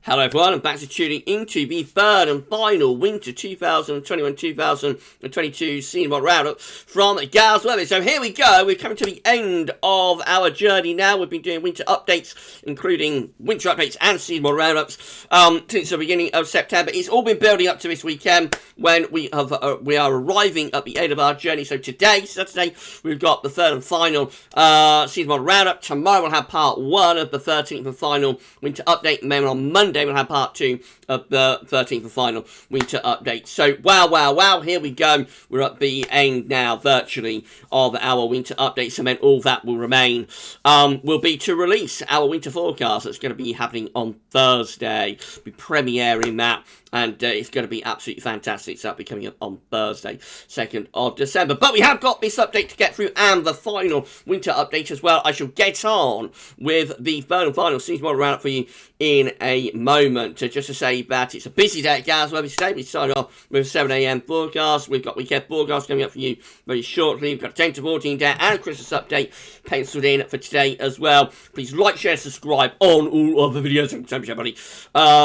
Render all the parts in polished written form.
Hello everyone, and back to tuning into the third and final Winter 2021-2022 season roundup from GavsWeatherVids. So here we go, we're coming to the end of our journey now. We've been doing winter updates, including winter updates and seasonal roundups since the beginning of September. It's all been building up to this weekend when we are arriving at the end of our journey. So today, Saturday, we've got the third and final seasonal roundup. Tomorrow we'll have part 1 of the 13th and final winter update, and then on Monday we'll have part 2 of the 13th and final winter update. So, wow, here we go. We're at the end now, virtually, of our winter updates, and then all that will remain will be to release our winter forecast. That's going to be happening on Thursday. We'll be premiering that, and it's going to be absolutely fantastic. So that'll be coming up on Thursday, 2nd of December. But we have got this update to get through, and the final winter update as well. I shall get on with the third and final season model roundup for you in a moment. Just to say that it's a busy day at GavsWeatherVids today. We started off with a 7 AM forecast. We've got weekend forecast coming up for you very shortly. We've got a 10 to 14 day and a Christmas update penciled in for today as well. Please like, share, subscribe on all of the videos. Thank you so much, everybody,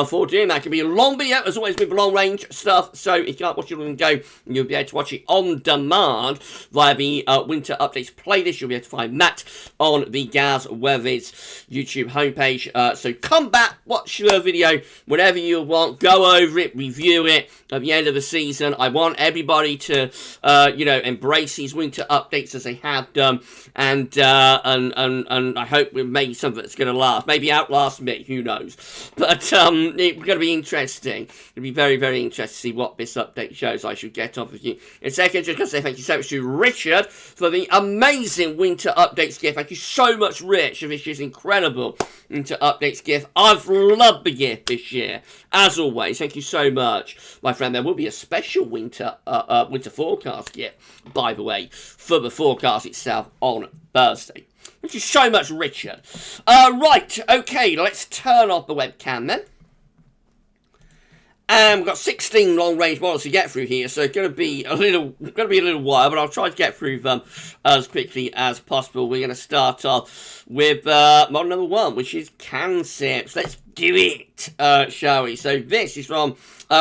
for doing that. It can be a long video, as always, with long range stuff. So if you can't watch it on go, you'll be able to watch it on demand via the winter updates playlist. You'll be able to find that on the GavsWeatherVids YouTube homepage. So come back, watch the video whenever you want, go over it, review it at the end of the season. I want everybody to, embrace these winter updates as they have done, and I hope maybe something that's going to last, maybe outlast me, who knows. But it's going to be interesting. It'll be very, very interesting to see what this update shows. I should get off with you in a second. Just going to say thank you so much to Richard for the amazing winter updates gift. Thank you so much, Rich, for this year's incredible winter updates gift. I've loved the gift this year, as always. Thank you so much, my friend. There will be a special winter forecast gift, by the way, for the forecast itself on Thursday. Thank you so much, Richard. Right, okay, let's turn off the webcam then. And we've got 16 long-range models to get through here, so it's going to be a little while, but I'll try to get through them as quickly as possible. We're going to start off with model number 1, which is Cansips. Let's do it, shall we? So this is from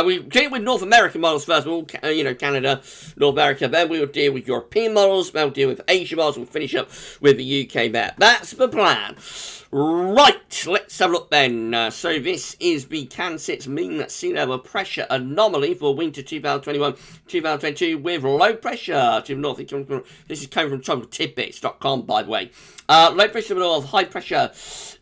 we deal with North American models first. We'll Canada, North America. Then we will deal with European models. Then we'll deal with Asian models. We'll finish up with the UK map. That's the plan. Right, let's have a look then. So this is the Cansips mean sea level pressure anomaly for winter 2021-2022 with low pressure to the north. This is coming from tropicaltidbits.com, by the way. Low pressure to the north, high pressure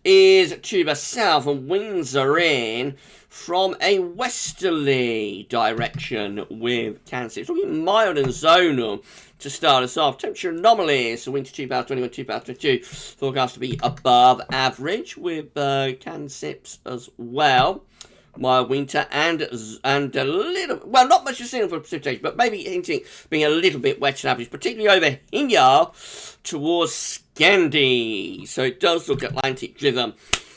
is to the south, and winds are in from a westerly direction with Cansips. Looking mild and zonal to start us off. Temperature anomalies for winter 2021-2022 forecast to be above average with Cansips as well. Mild winter and a little, well, not much to see for precipitation, but maybe hinting being a little bit wetter than average, particularly over here towards Scandi. So it does look Atlantic driven.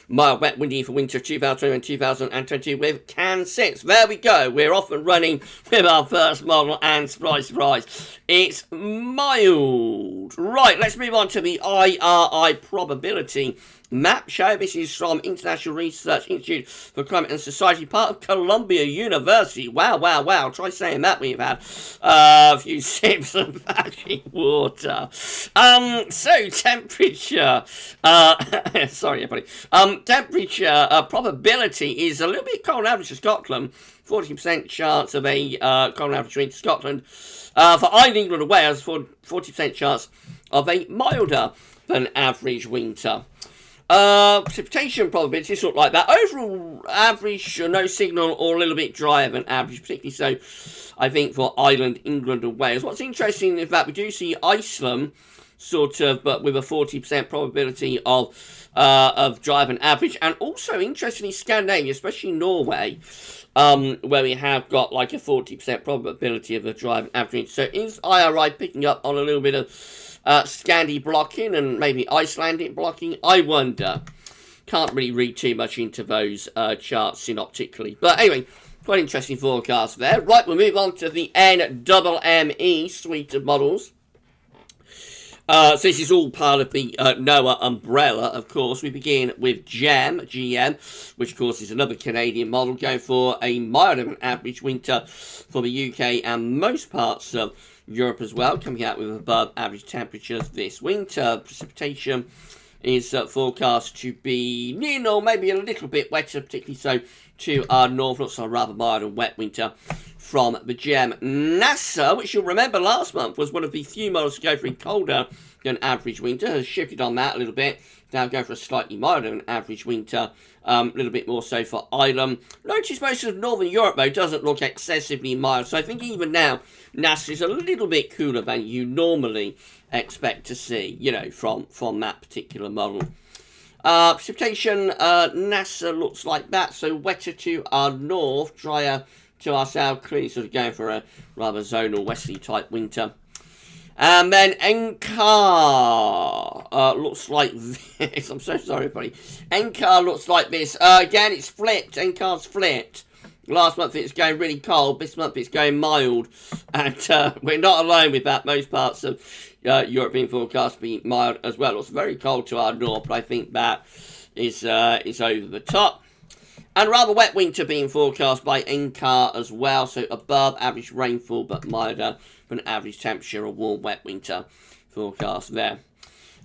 Mild, wet, windy for winter 2021-2022 with Cansips. There we go. We're off and running with our first model, and surprise, surprise, it's mild. Right, let's move on to the IRI probability map show. This is from International Research Institute for Climate and Society, part of Columbia University. Wow. Try saying that when you've had a few sips of flashing water. So temperature, sorry everybody, temperature probability is a little bit cold average for Scotland. 40% chance of a cold average winter to Scotland. For Ireland, England and Wales, 40% chance of a milder than average winter. Precipitation probability, sort of like that. Overall average, no signal, or a little bit drier than average, particularly so, I think, for Ireland, England and Wales. What's interesting is that we do see Iceland, sort of, but with a 40% probability of drier than average, and also, interestingly, Scandinavia, especially Norway, where we have got like a 40% probability of a drier than average. So is IRI picking up on a little bit of Scandi blocking and maybe Icelandic blocking? I wonder. Can't really read too much into those charts synoptically. But anyway, quite interesting forecast there. Right, we'll move on to the NMME suite of models. So this is all part of the NOAA umbrella, of course. We begin with GM, which of course is another Canadian model, going for a milder than average winter for the UK and most parts of Europe as well, coming out with above average temperatures this winter. Precipitation is forecast to be near normal, maybe a little bit wetter, particularly so to our north. Looks like a rather mild and wet winter from the GEM. NASA, which you'll remember last month was one of the few models to go for a colder than average winter, has shifted on that a little bit. Now go for a slightly milder than average winter, a little bit more so for Ireland. Notice most of Northern Europe, though, doesn't look excessively mild. So I think even now, NASA is a little bit cooler than you normally expect to see, you know, from that particular model. Precipitation, NASA looks like that. So wetter to our north, drier to our south, clearly sort of going for a rather zonal westerly type winter. And then NCAR looks like this. I'm so sorry, everybody. NCAR looks like this. Again, it's flipped. NCAR's flipped. Last month it's going really cold. This month it's going mild. And we're not alone with that. Most parts of European forecast being mild as well. It looks very cold to our north, but I think that is over the top. And rather wet winter being forecast by NCAR as well. So above average rainfall, but milder than average temperature. A warm, wet winter forecast there.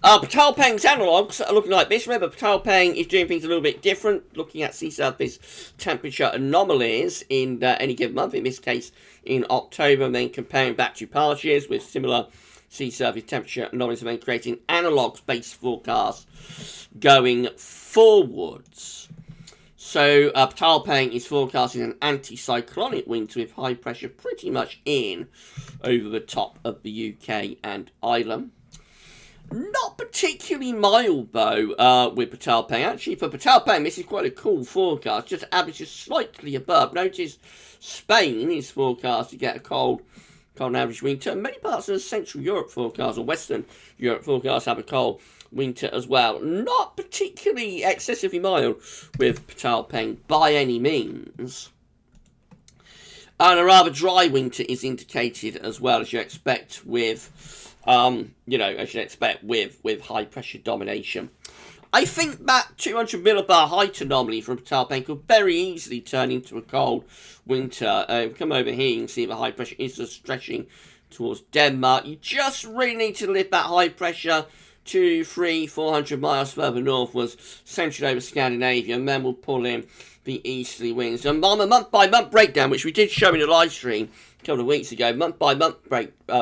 Peng analogues are looking like this. Remember, Peng is doing things a little bit different. Looking at sea surface temperature anomalies in any given month. In this case, in October. And then comparing back to past years with similar sea surface temperature anomalies. And then creating analogues-based forecasts going forwards. So, Peng is forecasting an anticyclonic winter with high pressure pretty much in over the top of the UK and Ireland. Not particularly mild, though, with Peng. Actually, for Peng, this is quite a cool forecast. Just averages slightly above. Notice Spain is forecast to get a cold average winter. Many parts of Central Europe forecast, or Western Europe forecast, have a cold winter as well. Not particularly excessively mild with Peng by any means. And a rather dry winter is indicated as well, as you expect with, with high pressure domination. I think that 200 millibar height anomaly from Peng could very easily turn into a cold winter. Come over here, you can see the high pressure is just stretching towards Denmark. You just really need to lift that high pressure 400 miles further northwards, centered over Scandinavia, and then we'll pull in the easterly winds. And on a month-by-month breakdown, which we did show in the live stream a couple of weeks ago, month-by-month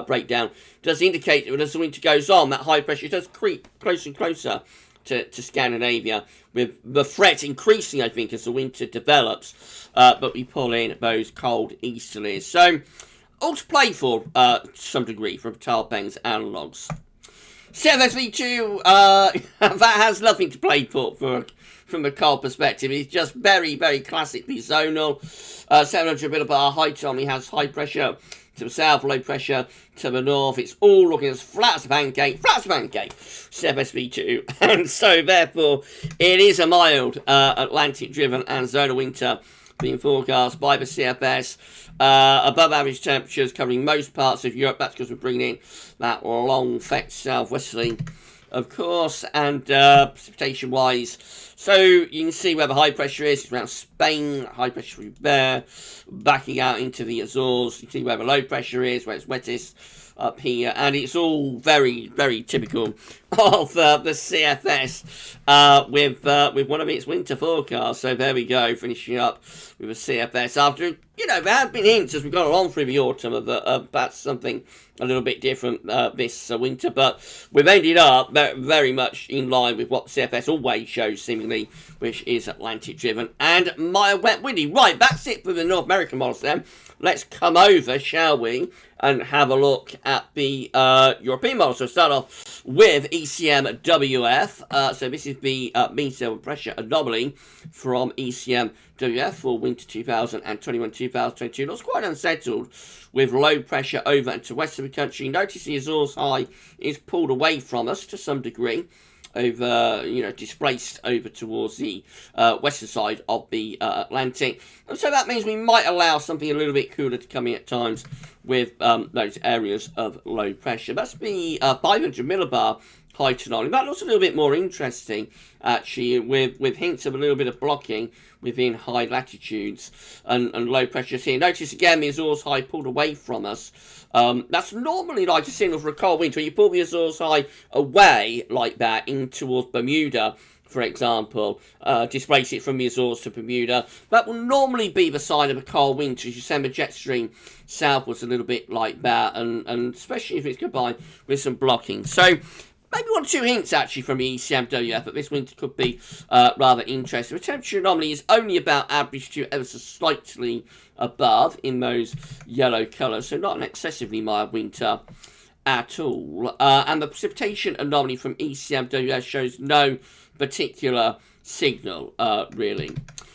breakdown does indicate that as the winter goes on, that high pressure does creep closer and closer to Scandinavia, with the threat increasing, I think, as the winter develops. But we pull in those cold easterlies. So, all to play for, to some degree, from Peng's analogues. CFSV2, that has nothing to play for from a cold perspective. It's just very, very classically zonal. 700 millibar height only has high pressure to the south, low pressure to the north. It's all looking as flat as a pancake, CFSV2. And so, therefore, it is a mild Atlantic-driven and zonal winter being forecast by the CFS. Above average temperatures covering most parts of Europe. That's because we're bringing in that long, fetch southwesterly, of course, and precipitation wise. So you can see where the high pressure is. It's around Spain, high pressure through there, backing out into the Azores. You can see where the low pressure is, where it's wettest up here, and it's all very, very typical of the CFS with one of its winter forecasts. So there we go, finishing up with the CFS after, there have been hints as we've gone along through the autumn of perhaps something a little bit different this winter, but we've ended up very much in line with what the CFS always shows, seemingly, which is Atlantic driven and mild, wet, windy. Right, that's it for the North American models then. Let's come over, shall we, and have a look at the European models. So start off with ECMWF. So this is the mean sea level pressure anomaly from ECMWF for winter 2021-2022. Looks quite unsettled with low pressure over and to west of the country. Notice the Azores high is pulled away from us to some degree. over, displaced over towards the western side of the Atlantic. And so that means we might allow something a little bit cooler to come in at times with those areas of low pressure. That's the 500 millibar high anomaly. That looks a little bit more interesting, actually, with hints of a little bit of blocking within high latitudes and low pressures here. Notice again the Azores High pulled away from us. That's normally like a signal for a cold wind. When you pull the Azores High away like that in towards Bermuda, for example, displace it from the Azores to Bermuda, that will normally be the sign of a cold wind as you send the jet stream southwards a little bit like that, and especially if it's combined with some blocking. So maybe 1 or 2 hints, actually, from the ECMWF, but this winter could be rather interesting. The temperature anomaly is only about average to ever so slightly above in those yellow colours, so not an excessively mild winter at all. And the precipitation anomaly from ECMWF shows no particular signal, really.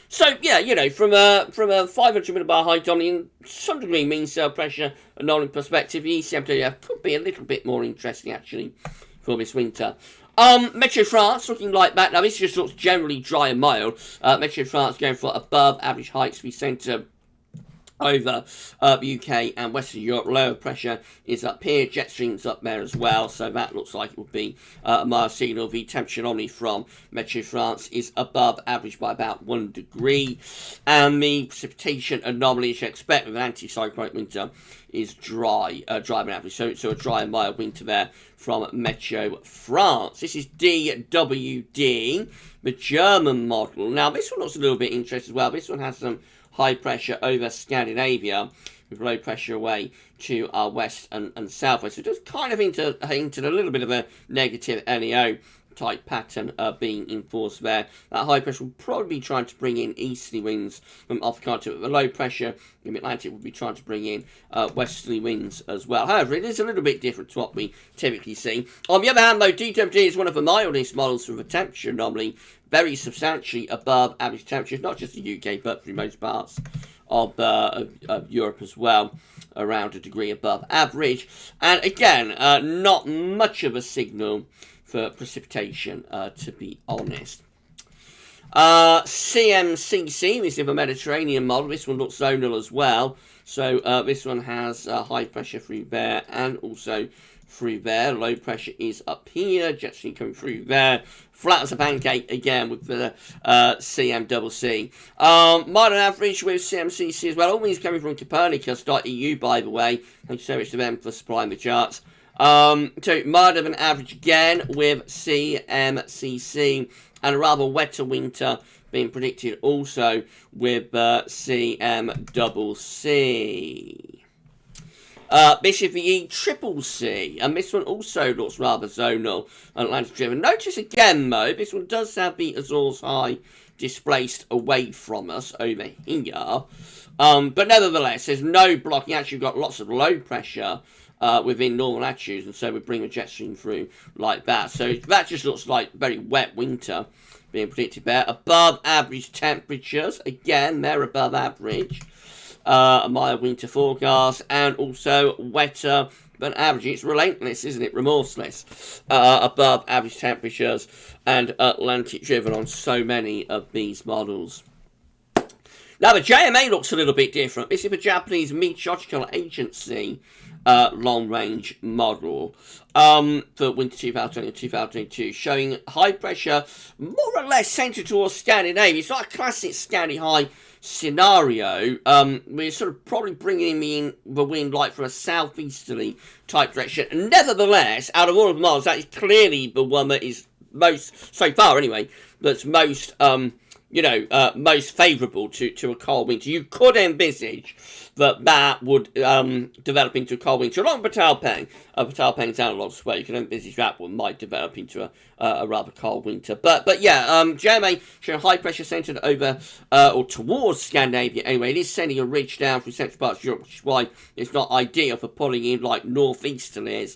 So, yeah, from a 500 millibar high anomaly and some degree mean cell pressure anomaly perspective, the ECMWF could be a little bit more interesting, actually, for this winter. Meteo France looking like that. Now this just looks generally dry and mild. Meteo France going for above average heights. We centre over the UK and Western Europe. Lower pressure is up here. Jet streams up there as well. So that looks like it will be a mild signal. The temperature anomaly from Meteo France is above average by about 1 degree. And the precipitation anomaly, as you expect with an anticyclonic winter, is dry than average. So a dry and mild winter there from Meteo France. This is DWD, the German model. Now this one looks a little bit interesting as well. This one has some high pressure over Scandinavia with low pressure away to our west and southwest. So it does kind of hinted a little bit of a negative NEO type pattern being enforced there. That high pressure will probably be trying to bring in easterly winds from off the continent. The low pressure in the Atlantic will be trying to bring in westerly winds as well. However, it is a little bit different to what we typically see. On the other hand, though, DWD is one of the mildest models from the temperature anomaly, very substantially above average temperatures, not just the UK, but for most parts of Europe as well, around a degree above average. And again, not much of a signal for precipitation, to be honest. CMCC, this is a Mediterranean model. This one looks zonal as well. So this one has high pressure through there and also through there. Low pressure is up here. Jet stream coming through there. Flat as a pancake again with the CMCC. Modern average with CMCC as well. All these coming from Copernicus.eu, by the way. Thank you so much to them for supplying the charts. So milder than average again with CMCC, and a rather wetter winter being predicted also with CMCC. This is the ECCC, and this one also looks rather zonal and Atlantic driven. Notice again though, this one does have the Azores High displaced away from us over here. But nevertheless, there's no blocking. Actually, we've got lots of low pressure within normal latitudes, and so we bring a jet stream through like that. So that just looks like very wet winter being predicted there. Above average temperatures, again, they're above average. A mild winter forecast, and also wetter than average. It's relentless, isn't it? Remorseless. Above average temperatures and Atlantic driven on so many of these models. Now, the JMA looks a little bit different. This is the Japanese Meteorological Agency long-range model for winter 2020 and 2022, showing high pressure more or less centered towards Scandinavia. It's not a classic Scandi high scenario. We're sort of probably bringing in the wind like from a southeasterly type direction. Nevertheless, out of all of the models, that is clearly the one that is most, so far anyway, that's most most favourable to a cold winter. You could envisage that would develop into a cold winter along Batalpeng. Batalpeng's analogue where you can envisage that one might develop into a rather cold winter. But yeah, JMA showing high pressure centred over or towards Scandinavia anyway. It is sending a ridge down through central parts of Europe, which is why it's not ideal for pulling in like northeasterlies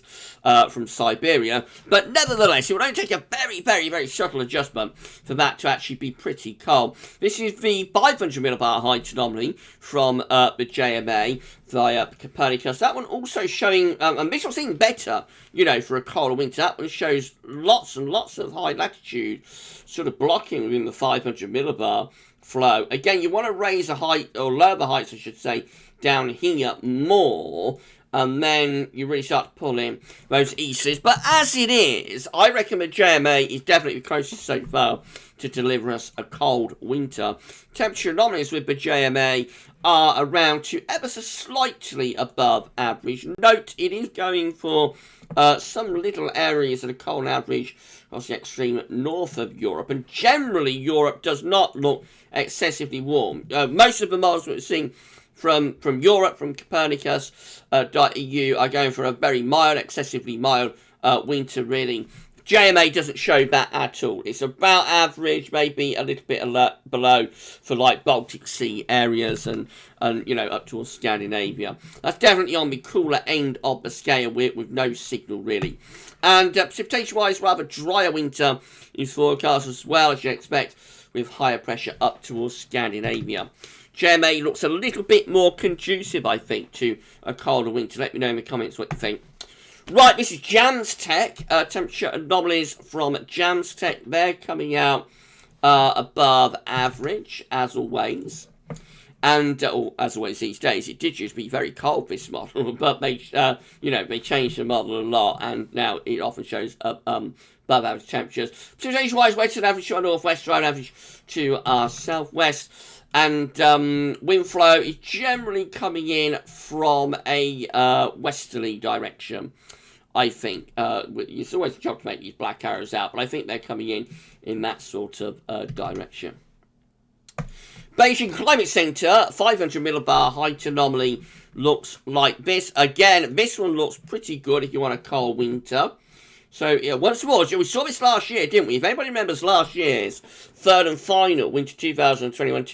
from Siberia. But nevertheless, it would only take a very, very, very subtle adjustment for that to actually be pretty cold. This is the 500 millibar height anomaly from the JMA via Copernicus. That one also showing, and this one's even better, for a colder winter. That one shows lots and lots of high latitude sort of blocking within the 500 millibar flow. Again, you want to raise the height, or lower the heights, I should say, down here more, and then you really start to pull in those easterlies. But as it is, I reckon the JMA is definitely the closest so far to deliver us a cold winter. Temperature anomalies with the JMA are around to ever so slightly above average. Note, it is going for some little areas that are cold average across the extreme north of Europe. And generally, Europe does not look excessively warm. Most of the models we're seeing from Europe, from Copernicus.eu, are going for a very mild, excessively mild winter, really. JMA doesn't show that at all. It's about average, maybe a little bit below for like Baltic Sea areas and you know, up towards Scandinavia. That's definitely on the cooler end of the scale with no signal really. And precipitation-wise, rather drier winter is forecast as well, as you expect, with higher pressure up towards Scandinavia. JMA looks a little bit more conducive, I think, to a colder winter. Let me know in the comments what you think. Right, this is JamsTech. Temperature anomalies from JamsTech. They're coming out above average, as always. And, as always these days, it did used to be very cold, this model. But they, you know, they changed the model a lot. And now it often shows above average temperatures. Precipitation-wise, western average to our northwest, dry average to our southwest. And wind flow is generally coming in from a westerly direction, I think. It's always a job to make these black arrows out, but I think they're coming in that sort of direction. Beijing Climate Center, 500 millibar height anomaly looks like this. Again, this one looks pretty good if you want a cold winter. So, yeah, once more, we saw this last year, didn't we? If anybody remembers last year's third and final winter 2021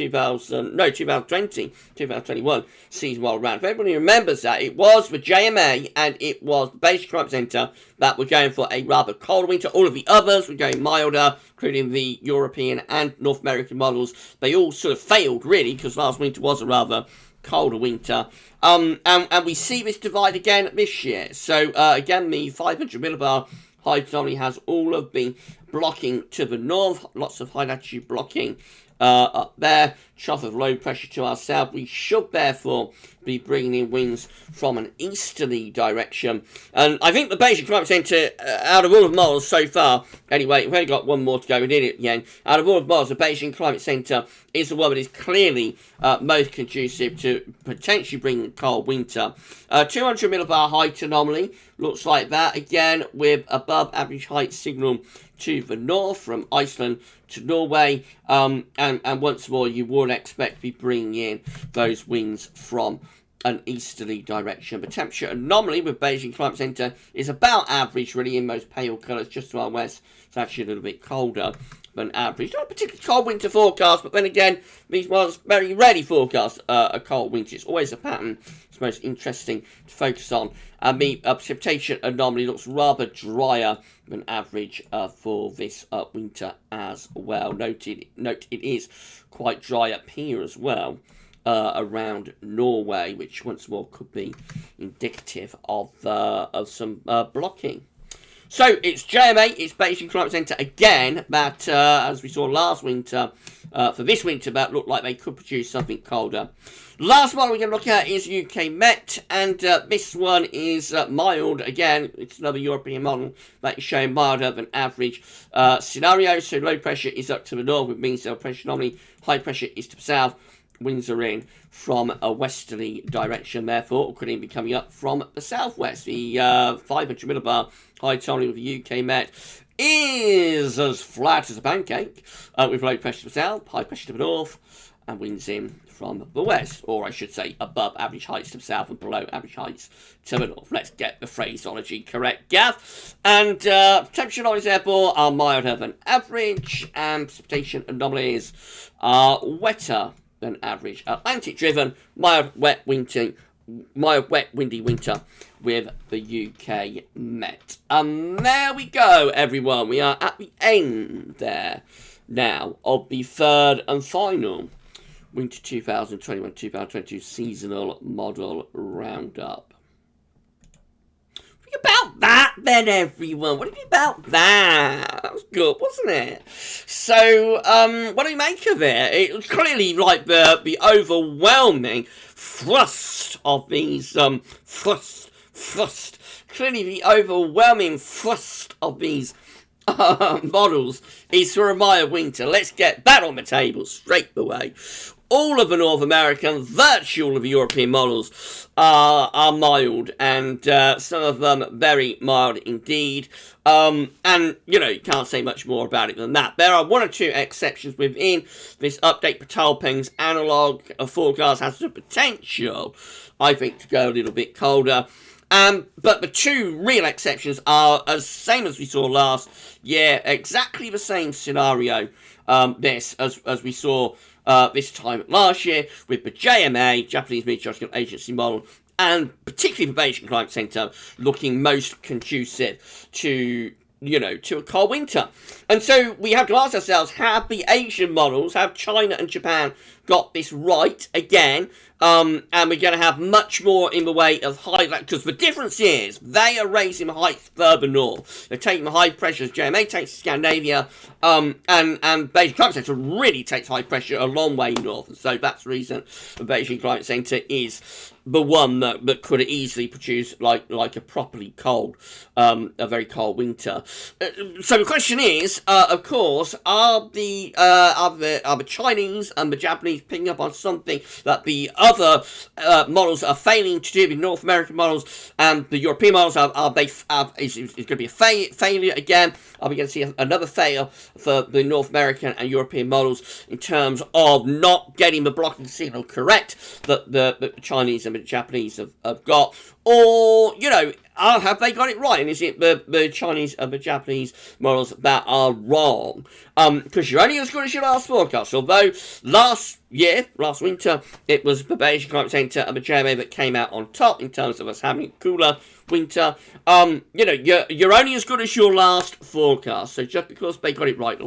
season while around. If anybody remembers that, it was the JMA and it was the Beijing Climate Center that were going for a rather cold winter. All of the others were going milder, including the European and North American models. They all sort of failed, really, because last winter was a rather colder winter. And we see this divide again this year. So, again, the 500 millibar height anomaly has all of the blocking to the north, lots of high latitude blocking up there, trough of low pressure to our south. We should therefore be bringing in winds from an easterly direction. And I think the Beijing Climate Center, out of all of the models so far, anyway, we've only got one more to go, we did it at the end. Out of all of the models, the Beijing Climate Center is the one that is clearly most conducive to potentially bringing a cold winter. 200 millibar height anomaly looks like that, again, with above average height signal to the north from Iceland to Norway, and once more you would expect to be bringing in those winds from an easterly direction. The temperature anomaly with Beijing Climate Center is about average really in most pale colours. Just to our west, it's actually a little bit colder than average. Not a particularly cold winter forecast, but then again, these models very rarely forecast a cold winter. It's always a pattern it's most interesting to focus on. And the precipitation anomaly looks rather drier than average for this winter as well. Note it is quite dry up here as well, around Norway, which once more could be indicative of some blocking. So it's JMA, it's Beijing Climate Center again, that, as we saw last winter, for this winter, that looked like they could produce something colder. Last one we're going to look at is UK Met, and this one is mild. Again, it's another European model that is showing milder than average scenario. So low pressure is up to the north, which means low pressure anomaly. High pressure is to the south. Winds are in from a westerly direction, therefore, could even be coming up from the southwest. The 500 millibar high anomaly with the UK Met is as flat as a pancake, with low pressure to the south, high pressure to the north, and winds in from the west, or I should say above average heights to the south and below average heights to the north. Let's get the phraseology correct, Gav. And temperature anomalies, therefore, are milder than average, and precipitation anomalies are wetter than average. Atlantic-driven, mild, wet, windy winter with the UK Met. And there we go, everyone. We are at the end there now of the third and final Winter 2021-2022 seasonal model roundup. We about that then, everyone? What do you think about that? That was good, wasn't it? So, what do you make of it? It was clearly like the overwhelming thrust of these, clearly the overwhelming thrust of these models is for a Maya Winter. Let's get that on the table straight away. All of the North American, virtually all of the European models are mild, and some of them very mild indeed. And, you know, you can't say much more about it than that. There are one or two exceptions within this update. Patalping's analog forecast has the potential, I think, to go a little bit colder. But the two real exceptions are as same as we saw last year, exactly the same scenario, as we saw this time last year, with the JMA, Japanese Meteorological Agency model, and particularly the Beijing Climate Center looking most conducive to, you know, to a cold winter. And so we have to ask ourselves, have the Asian models, have China and Japan got this right again? And we're going to have much more in the way of high, because the difference is they are raising the heights further north. They're taking the high pressures. JMA takes Scandinavia, and Beijing Climate Center really takes high pressure a long way north. And so that's the reason the Beijing Climate Center is the one that could easily produce like a properly cold, a very cold winter. So the question is, of course, are the Chinese and the Japanese picking up on something that the other models are failing to do? The North American models and the European models is going to be a failure again? Are we going to see another fail for the North American and European models in terms of not getting the blocking signal correct that the Chinese and the Japanese have got? Or, you know, have they got it right? And is it the Chinese and the Japanese models that are wrong? Because you're only as good as your last forecast. Although last winter, it was the Beijing Climate Center and the JMA that came out on top in terms of us having a cooler winter. You know, you're only as good as your last forecast. So just because they got it right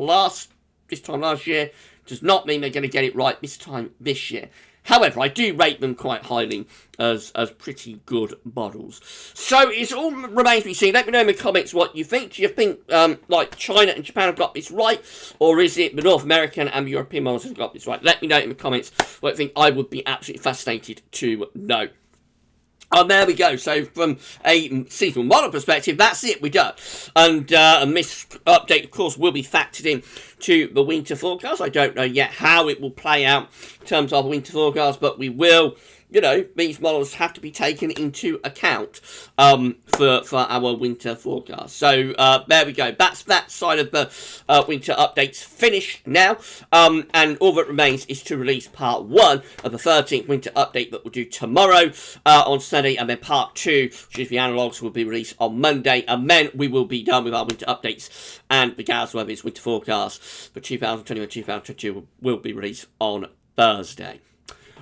this time last year does not mean they're going to get it right this year. However, I do rate them quite highly as pretty good models. So it all remains to be seen. Let me know in the comments what you think. Do you think like China and Japan have got this right, or is it the North American and the European models have got this right? Let me know in the comments what you think. I would be absolutely fascinated to know. There we go. So from a seasonal model perspective, that's it. We're done. And this update, of course, will be factored in to the winter forecast. I don't know yet how it will play out in terms of winter forecast, but we will. You know, these models have to be taken into account for our winter forecast. So there we go. That's that side of the winter updates finished now. And all that remains is to release part 1 of the 13th winter update that we'll do tomorrow on Sunday. And then part 2, which is the analogs, will be released on Monday. And then we will be done with our winter updates. And the GavsWeatherVids winter forecast for 2021-2022 will be released on Thursday.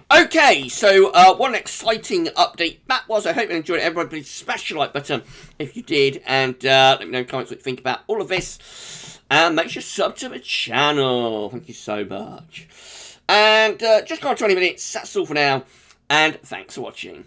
Okay, so what an exciting update that was. I hope you enjoyed it. Everybody, please smash the like button if you did, and let me know in the comments what you think about all of this, and make sure you sub to the channel. Thank you so much. And just gone 20 minutes. That's all for now, and thanks for watching.